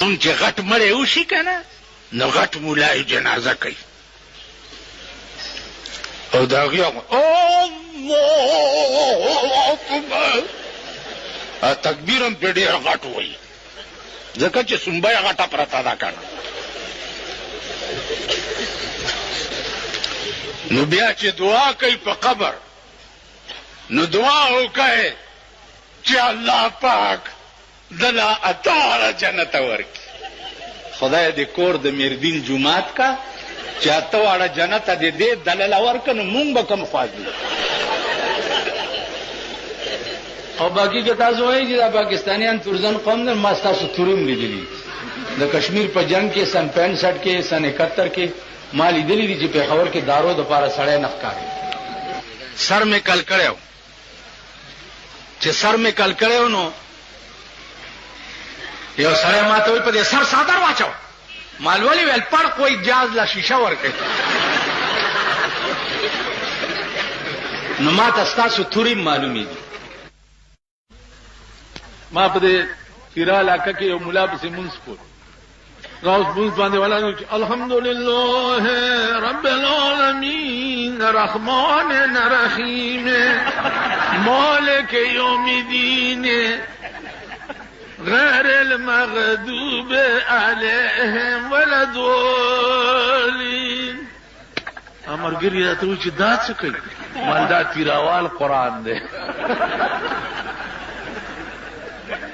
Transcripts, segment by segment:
څنګه چې غټ مړی وشي که نه نو غټ مولا یې جنازه کوي او د هغې الله اکبر تکبیر هم پرې ډېر غټ وایي ځکه چې سنبه یې غټه پرته ده که نه نو بیا چې دعا کوي په قبر نو دعا وکړئ چې الله پاک دله اتاره جنت ورکړي خدای دې کور د میردین جومات کا چې اته واړه جنت دې دې دله ورکړه نو مونږ به کوم خواږي او باقي که تاسو وایي چې دا پاکستانیان تورزن قوم نه ما ستاسو تورم لیدلي د کشمیر په جنگ کې سن 65 کې سن 71 کې ما لیدلي دي چې پېښور کې دارو د پاره سړی نه ښکاري سر مې کل کړی و چې سر مې کل کړی و نو یو سړی ما ته وایي په دې سر څادر واچو ما ولې ویل پړق وایي جاز له شیشه ورکوي نو ما ته ستاسو تورې معلومې دي ما په دې تیرا علاقه کې یو ملا پسې مونځ کول راوس مونځ باندې ولاړ چې الحمدلله رب العالمین الرحمن الرحیم مالک یوم الدین غیر المغضوب علیهم ولا الضالین امرګری راته و چې دا څه کوي مالدا تیراوال قران دی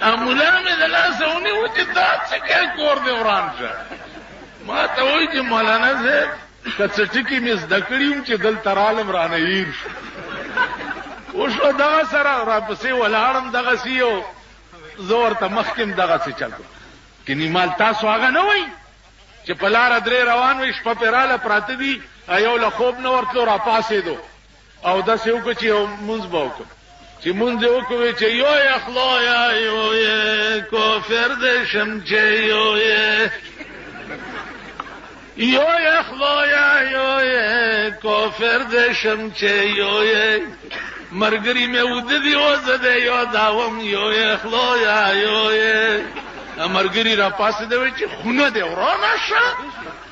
مولا مې د لاسه ونیو چې دا څه کوي کور دې وران شه ما ته وایي چې مولانا صاحب که څه ټکي مې زده کړي وم چې دلته رالم رانه هیر شو وشو دغه سره راپسې ولاړم دغسې یو زه ورته مخکې م دغسې چل کړم که نیمال تاسو هغه نه وایي چې په لاره درې روان وئ شپه پرې راله پراته دي یو له خوب نه ورتلو راپاسېدو او داسې وکړو چې یو مونځ به وکړو چې مونځ یې وکړو چې یو یې خدایا یو یې کافر دې شم چې یو یې یو یې خدایا یو یې کافر دې شم چې یو یې مرګري مې وده دي و زه دې یادوم یو یې خدایا یو یې مرګري را پاسې دی وایي چې خونه دې ورانه شه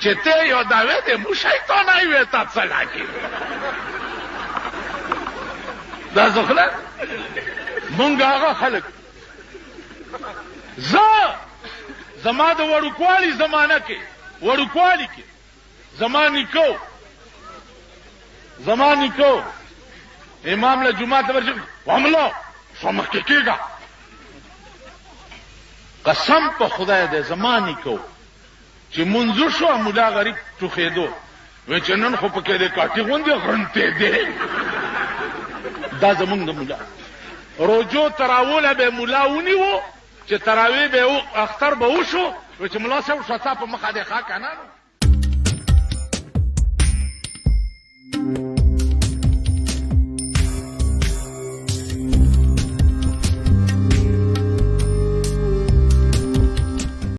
چې ته یادوې دې مو شیطانه وې تا څه لاکي دا زخله مونږ هغه خلک زما د وړوکوالي زمانه کې وړوکوالي کې زما نیکو امام له جمعه ته ورشي واملا سمخ کې کېږه قسم په خدای دې زما نیکو چې منځو شو مولا غریب ټوخېدو وایي چې نن خو پکې دې کاټي غوندې غرنتې دی دا زمونږ د مولا روجو تراوله به مولا ونیو چې تراوی به اختر به وشو چې مولا صاحب شتا په مخه دې ښه که نه